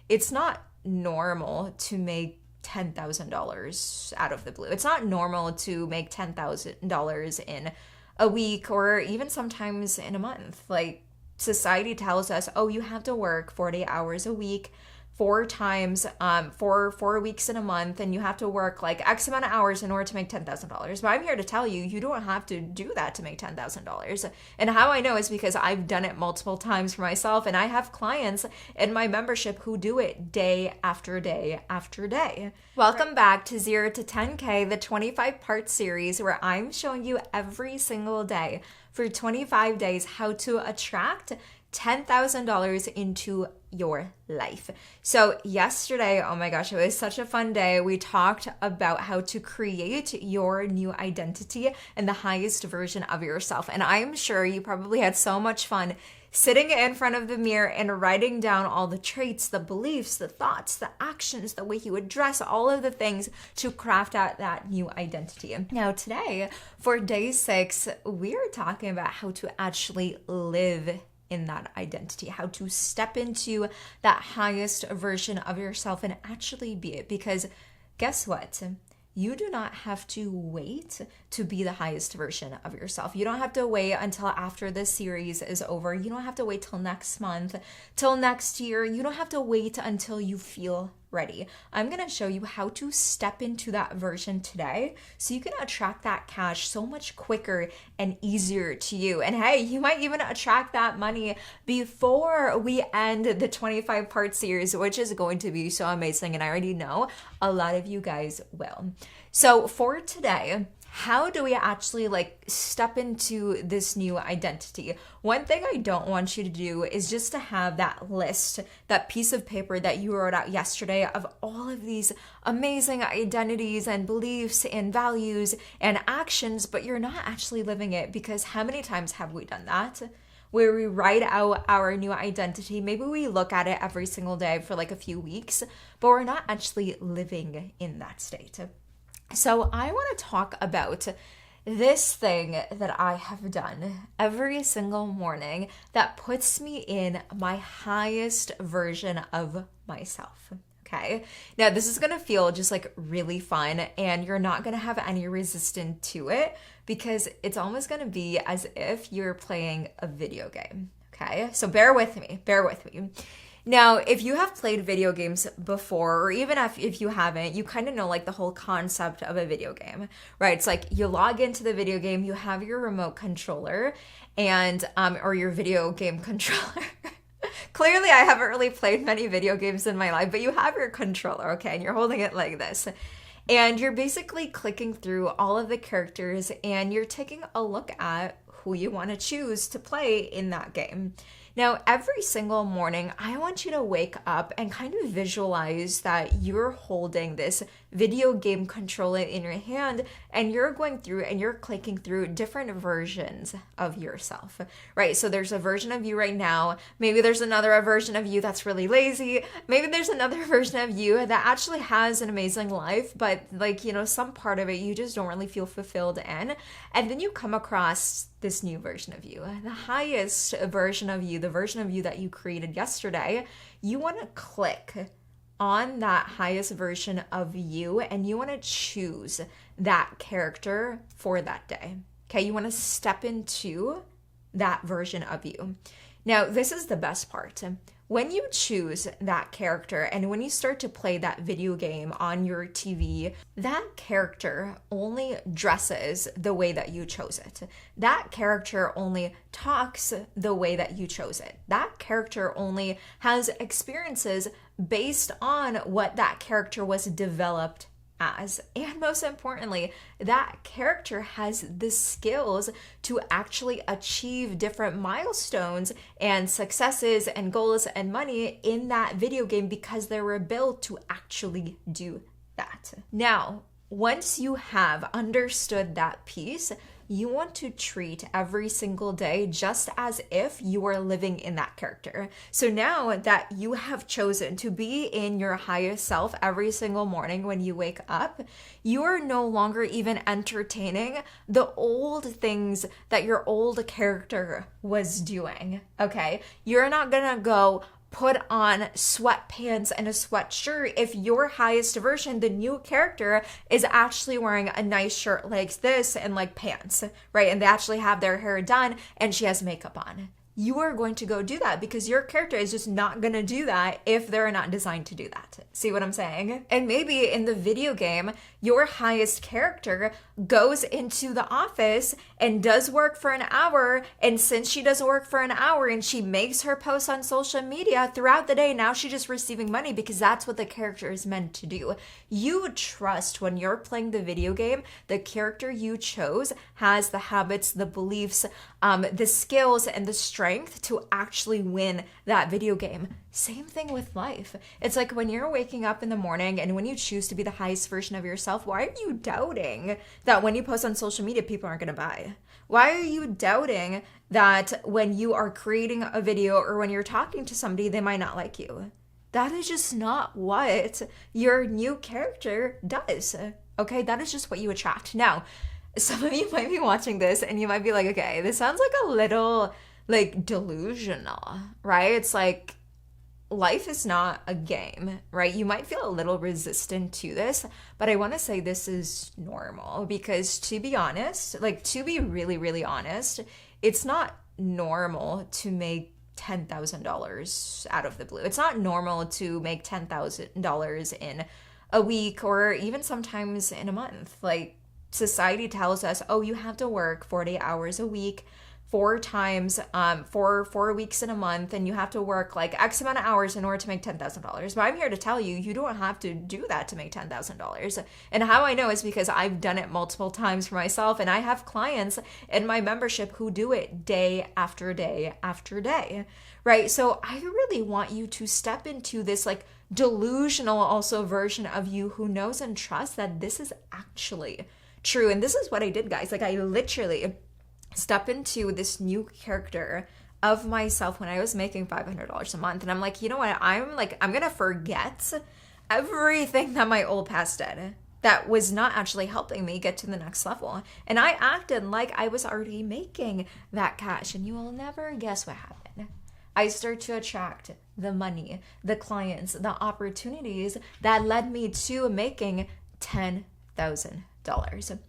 it's not normal to make $10,000 out of the blue. It's not normal to make $10,000 in a week or even sometimes in a month. Like, society tells us, oh, you have to work 40 hours a week, four times, for 4 weeks in a month, and you have to work like X amount of hours in order to make $10,000. But I'm here to tell you, you don't have to do that to make $10,000. And how I know is because I've done it multiple times for myself, and I have clients in my membership who do it day after day after day. Welcome back to 0 to 10K, the 25-part series where I'm showing you every single day for 25 days how to attract $10,000 into your life. So yesterday, oh my gosh, it was such a fun day. We talked about how to create your new identity and the highest version of yourself. And I'm sure you probably had so much fun sitting in front of the mirror and writing down all the traits, the beliefs, the thoughts, the actions, the way you would dress, all of the things to craft out that new identity. Now today, for day 6, we're talking about how to actually live in that identity, how to step into that highest version of yourself and actually be it. Because guess what? You do not have to wait to be the highest version of yourself. You don't have to wait until after this series is over. You don't have to wait till next month, till next year. You don't have to wait until you feel ready. I'm going to show you how to step into that version today so you can attract that cash so much quicker and easier to you. And hey, you might even attract that money before we end the 25-part series, which is going to be so amazing. And I already know a lot of you guys will. So for today, how do we actually step into this new identity? One thing I don't want you to do is just to have that list, that piece of paper that you wrote out yesterday of all of these amazing identities and beliefs and values and actions, but you're not actually living it. Because how many times have we done that? Where we write out our new identity, maybe we look at it every single day for like a few weeks, but we're not actually living in that state. So I want to talk about this thing that I have done every single morning that puts me in my highest version of myself. Okay. Now this is going to feel just like really fun, and you're not going to have any resistance to it because it's almost going to be as if you're playing a video game. Okay. So bear with me. Now, if you have played video games before, or even if you haven't, you kind of know like the whole concept of a video game, right? It's like you log into the video game, you have your remote controller and, or your video game controller. Clearly, I haven't really played many video games in my life, but you have your controller, okay? And you're holding it like this. And you're basically clicking through all of the characters and you're taking a look at who you want to choose to play in that game. Now, every single morning, I want you to wake up and kind of visualize that you're holding this video game controller in your hand and you're going through and you're clicking through different versions of yourself, right? So there's a version of you right now. Maybe there's another version of you that's really lazy. Maybe there's another version of you that actually has an amazing life, but some part of it you just don't really feel fulfilled in. And then you come across this new version of you, the highest version of you, the version of you that you created yesterday. You want to click on that highest version of you and you want to choose that character for that day. Okay, you want to step into that version of you. Now, this is the best part. When you choose that character and when you start to play that video game on your TV, that character only dresses the way that you chose it. That character only talks the way that you chose it. That character only has experiences based on what that character was developed as. And most importantly, that character has the skills to actually achieve different milestones and successes and goals and money in that video game because they were built to actually do that. Now, once you have understood that piece, you want to treat every single day just as if you are living in that character. So now that you have chosen to be in your highest self every single morning when you wake up, you are no longer even entertaining the old things that your old character was doing, okay? You're not gonna go, put on sweatpants and a sweatshirt if your highest version, the new character, is actually wearing a nice shirt like this and like pants, right? And they actually have their hair done and she has makeup on. You are going to go do that because your character is just not going to do that if they're not designed to do that. See what I'm saying? And maybe in the video game, your highest character goes into the office and does work for an hour. And since she does work for an hour and she makes her posts on social media throughout the day, now she's just receiving money because that's what the character is meant to do. You trust when you're playing the video game, the character you chose has the habits, the beliefs, the skills, and the strength to actually win that video game. Same thing with life. It's like when you're waking up in the morning and when you choose to be the highest version of yourself, why are you doubting that when you post on social media, people aren't going to buy? Why are you doubting that when you are creating a video or when you're talking to somebody, they might not like you? That is just not what your new character does. Okay, that is just what you attract. Now, some of you might be watching this and you might be like, okay, this sounds like a little like delusional, right? It's like life is not a game, right? You might feel a little resistant to this, but I want to say this is normal because to be honest, like to be really, really honest, it's not normal to make $10,000 out of the blue. It's not normal to make $10,000 in a week or even sometimes in a month. Like society tells us, oh, you have to work 40 hours a week, 4 times for 4 weeks in a month, and you have to work like X amount of hours in order to make $10,000. But I'm here to tell you, you don't have to do that to make $10,000. And how I know is because I've done it multiple times for myself, and I have clients in my membership who do it day after day after day, right? So I really want you to step into this like delusional also version of you who knows and trusts that this is actually true. And this is what I did, guys. Like I literally step into this new character of myself when I was making $500 a month. And I'm like, you know what? I'm going to forget everything that my old past did that was not actually helping me get to the next level. And I acted like I was already making that cash. And you will never guess what happened. I start to attract the money, the clients, the opportunities that led me to making $10,000.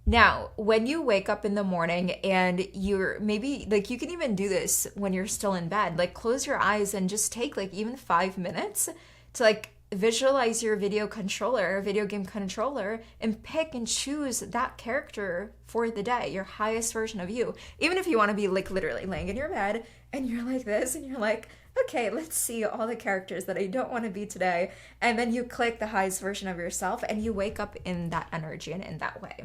Now, when you wake up in the morning and you're maybe like, you can even do this when you're still in bed, like close your eyes and just take like even 5 minutes to like visualize your video game controller, and pick and choose that character for the day, your highest version of you. Even if you want to be like literally laying in your bed and you're like this and you're like, okay, let's see all the characters that I don't want to be today. And then you click the highest version of yourself and you wake up in that energy and in that way.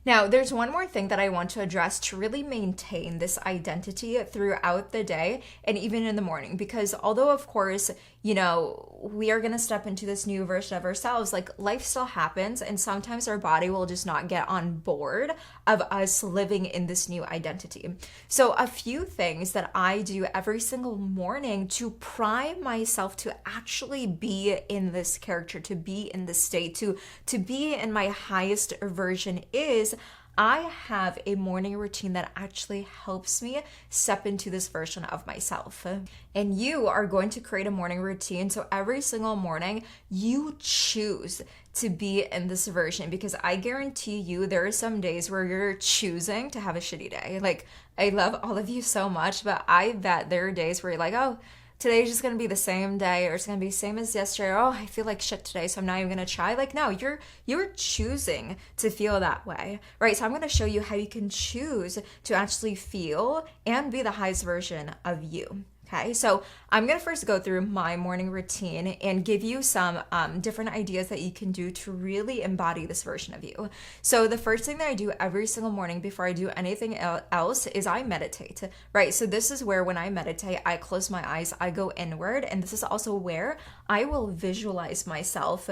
Now, there's one more thing that I want to address to really maintain this identity throughout the day and even in the morning, because although, of course, you know, we are going to step into this new version of ourselves, like life still happens and sometimes our body will just not get on board of us living in this new identity. So a few things that I do every single morning to prime myself to actually be in this character, to be in this state, to be in my highest version is I have a morning routine that actually helps me step into this version of myself. And you are going to create a morning routine. So every single morning, you choose to be in this version, because I guarantee you there are some days where you're choosing to have a shitty day. Like, I love all of you so much, but I bet there are days where you're like, oh, today's just going to be the same day, or it's going to be the same as yesterday. Oh, I feel like shit today, so I'm not even going to try. Like, no, you're choosing to feel that way, right? So I'm going to show you how you can choose to actually feel and be the highest version of you. Okay, so I'm going to first go through my morning routine and give you some different ideas that you can do to really embody this version of you. So the first thing that I do every single morning before I do anything else is I meditate, right? So this is where when I meditate, I close my eyes, I go inward, and this is also where I will visualize myself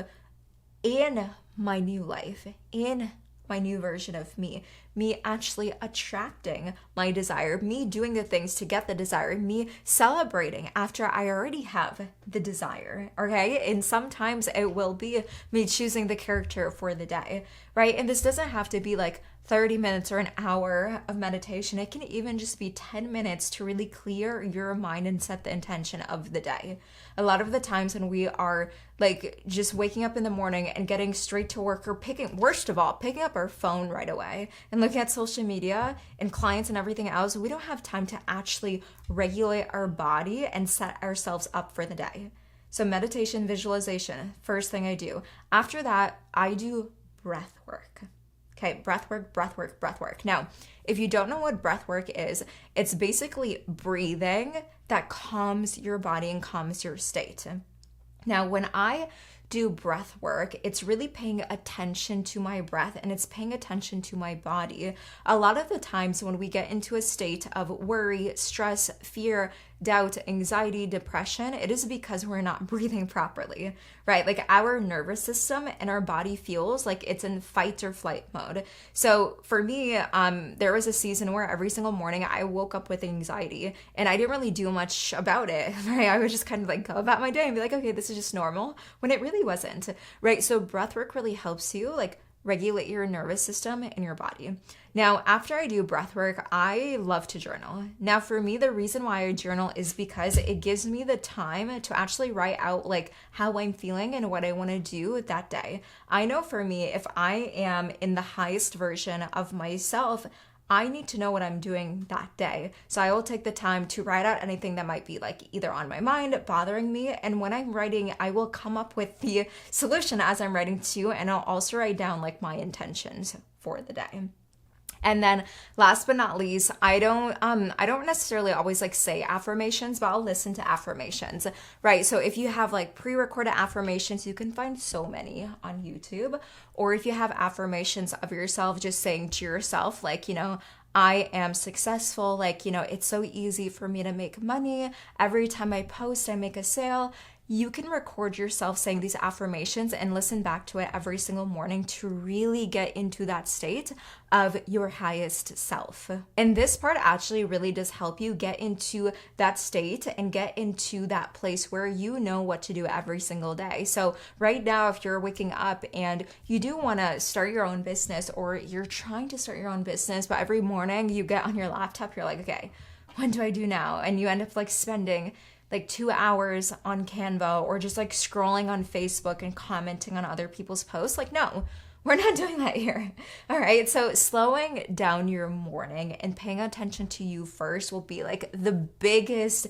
in my new life, in my new version of me actually attracting my desire, me doing the things to get the desire, me celebrating after I already have the desire, okay? And sometimes it will be me choosing the character for the day, right? And this doesn't have to be like 30 minutes or an hour of meditation. It can even just be 10 minutes to really clear your mind and set the intention of the day. A lot of the times when we are like just waking up in the morning and getting straight to work, or worst of all, picking up our phone right away and looking at social media and clients and everything else, we don't have time to actually regulate our body and set ourselves up for the day. So meditation, visualization, first thing I do. After that, I do breath work. Okay, breath work, breath work, breath work. Now, if you don't know what breath work is, it's basically breathing that calms your body and calms your state. Now, when I do breath work, it's really paying attention to my breath and it's paying attention to my body. A lot of the times when we get into a state of worry, stress, fear, doubt, anxiety, depression, it is because we're not breathing properly, right? Like our nervous system and our body feels like it's in fight or flight mode. So for me, there was a season where every single morning I woke up with anxiety and I didn't really do much about it, right? I would just kind of like go about my day and be like, okay, this is just normal, when it really wasn't, right? So breath work really helps you like regulate your nervous system and your body. Now, after I do breath work, I love to journal. Now, for me, the reason why I journal is because it gives me the time to actually write out like how I'm feeling and what I want to do that day. I know for me, if I am in the highest version of myself, I need to know what I'm doing that day. So I will take the time to write out anything that might be like either on my mind, bothering me. And when I'm writing, I will come up with the solution as I'm writing too. And I'll also write down like my intentions for the day. And then last but not least, I don't necessarily always like say affirmations, but I'll listen to affirmations, right? So if you have like pre-recorded affirmations, you can find so many on YouTube. Or if you have affirmations of yourself, just saying to yourself, like, you know, I am successful. Like, you know, it's so easy for me to make money. Every time I post, I make a sale. You can record yourself saying these affirmations and listen back to it every single morning to really get into that state of your highest self. And this part actually really does help you get into that state and get into that place where you know what to do every single day. So right now, if you're waking up and you do want to start your own business, or you're trying to start your own business, but every morning you get on your laptop, you're like, okay, what do I do now? And you end up like spending like 2 hours on Canva, or just like scrolling on Facebook and commenting on other people's posts. Like, no, we're not doing that here. All right. So slowing down your morning and paying attention to you first will be like the biggest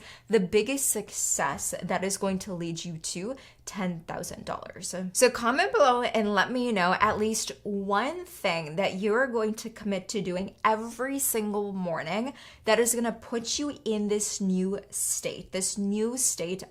success that is going to lead you to $10,000. So comment below and let me know at least one thing that you're going to commit to doing every single morning that is going to put you in this new state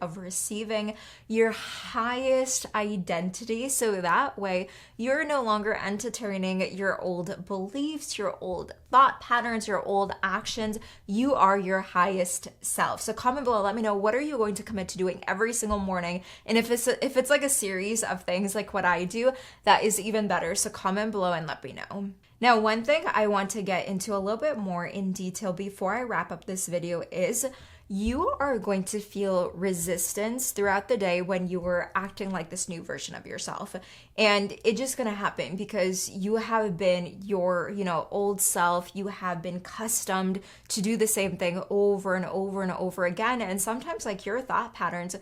of receiving your highest identity. So that way you're no longer entertaining your old beliefs, your old thought patterns, your old actions. You are your highest self. So comment below, let me know, what are you going to commit to doing every single morning? And if it's like a series of things like what I do, that is even better. So comment below and let me know. Now, one thing I want to get into a little bit more in detail before I wrap up this video is you are going to feel resistance throughout the day when you are acting like this new version of yourself. And it's just going to happen because you have been your, old self. You have been accustomed to do the same thing over and over and over again. And sometimes like your thought patterns,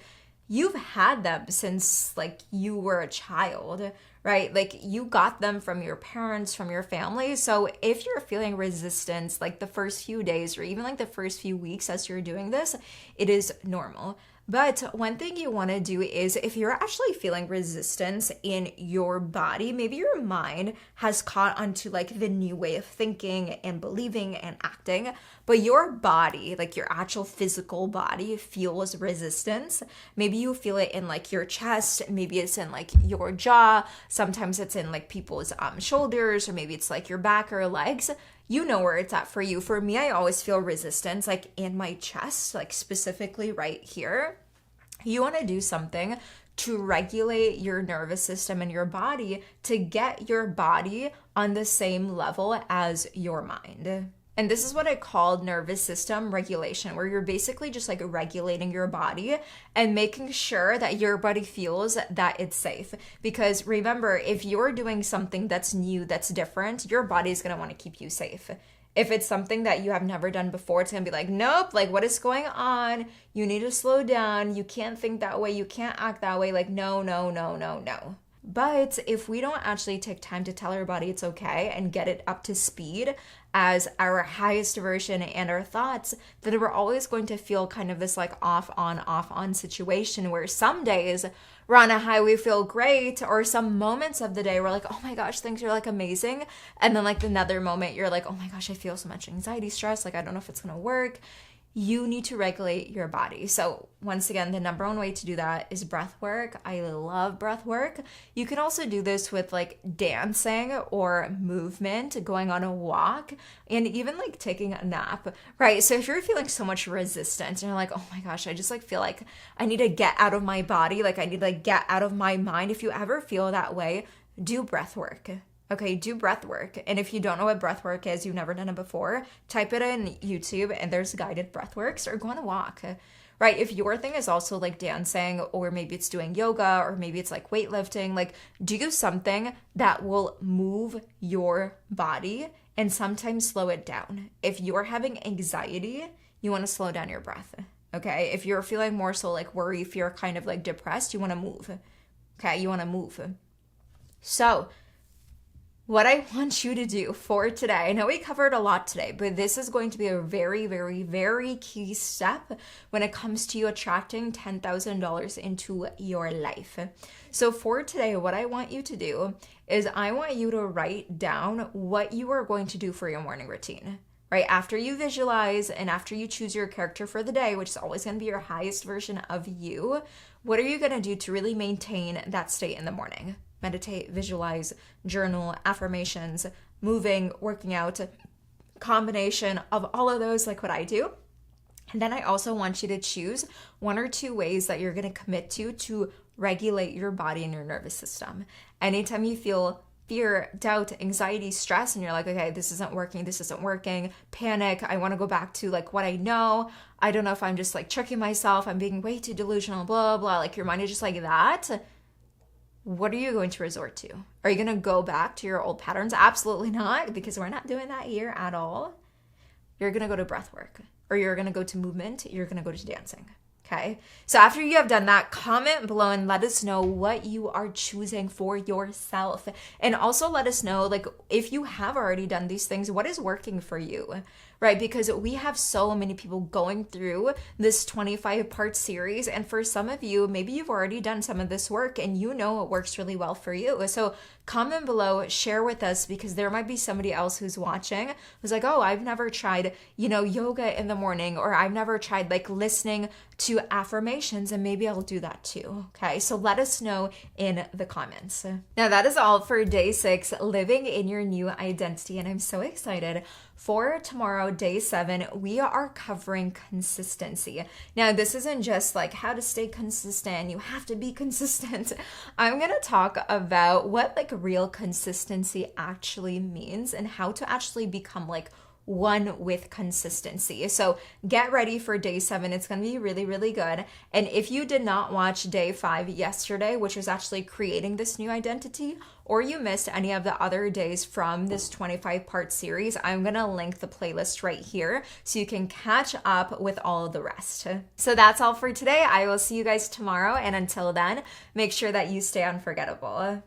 you've had them since like you were a child, right? Like you got them from your parents, from your family. So if you're feeling resistance like the first few days or even like the first few weeks as you're doing this, it is normal. But one thing you want to do is if you're actually feeling resistance in your body, maybe your mind has caught onto like the new way of thinking and believing and acting, but your body, like your actual physical body feels resistance. Maybe you feel it in like your chest, maybe it's in like your jaw, sometimes it's in like people's shoulders, or maybe it's like your back or legs. You know where it's at for you. For me, I always feel resistance like in my chest, like specifically right here. You want to do something to regulate your nervous system and your body to get your body on the same level as your mind. And this is what I call nervous system regulation, where you're basically just like regulating your body and making sure that your body feels that it's safe. Because remember, if you're doing something that's new, that's different, your body's gonna want to keep you safe. If it's something that you have never done before, it's gonna be like, nope, like what is going on? You need to slow down. You can't think that way. You can't act that way. Like, no, no, no, no, no. But if we don't actually take time to tell our body it's okay and get it up to speed as our highest version and our thoughts, then we're always going to feel kind of this like off on situation where some days we're on a high, we feel great, or some moments of the day we're like, oh my gosh, things are like amazing. And then like another moment you're like, oh my gosh, I feel so much anxiety, stress, like I don't know if it's gonna work. You need to regulate your body. So once again, the number one way to do that is breath work. I love breath work. You can also do this with like dancing or movement, going on a walk, and even like taking a nap, right? So if you're feeling so much resistance and you're like, oh my gosh, I just like feel like I need to get out of my body, like I need to like get out of my mind. If you ever feel that way, do breath work. Okay, do breath work. And if you don't know what breath work is, you've never done it before, type it in YouTube and there's guided breath works, or go on a walk, right? If your thing is also like dancing, or maybe it's doing yoga, or maybe it's like weightlifting, like do something that will move your body and sometimes slow it down. If you're having anxiety, you want to slow down your breath, okay? If you're feeling more so like worry, fear, kind of like depressed, you want to move, okay? You want to move. So what I want you to do for today, I know we covered a lot today, but this is going to be a very, very, very key step when it comes to you attracting $10,000 into your life. So for today, what I want you to do is I want you to write down what you are going to do for your morning routine. Right after you visualize and after you choose your character for the day, which is always going to be your highest version of you, what are you going to do to really maintain that state in the morning? Meditate, visualize, journal, affirmations, moving, working out, combination of all of those, like what I do. And then I also want you to choose 1 or 2 ways that you're going to commit to regulate your body and your nervous system. Anytime you feel fear, doubt, anxiety, stress, and you're like, okay, this isn't working, panic, I want to go back to like what I know. I don't know if I'm just like tricking myself, I'm being way too delusional, blah, blah, like your mind is just like that. What are you going to resort to? Are you going to go back to your old patterns? Absolutely not, because we're not doing that here at all. You're going to go to breath work, or you're going to go to movement, you're going to go to dancing. Okay. So after you have done that, comment below and let us know what you are choosing for yourself. And also let us know, like, if you have already done these things, what is working for you, right? Because we have so many people going through this 25-part series. And for some of you, maybe you've already done some of this work and you know it works really well for you. So comment below, share with us, because there might be somebody else who's watching who's like, oh, I've never tried, yoga in the morning, or I've never tried like listening to affirmations, and maybe I'll do that too. Okay, so let us know in the comments. Now that is all for day 6, living in your new identity, and I'm so excited for tomorrow, day 7. We are covering consistency. Now this isn't just like how to stay consistent, you have to be consistent. I'm gonna talk about what like real consistency actually means and how to actually become like one with consistency. So get ready for day 7. It's going to be really, really good. And if you did not watch day 5 yesterday, which was actually creating this new identity, or you missed any of the other days from this 25-part series, I'm going to link the playlist right here so you can catch up with all of the rest. So that's all for today. I will see you guys tomorrow. And until then, make sure that you stay unforgettable.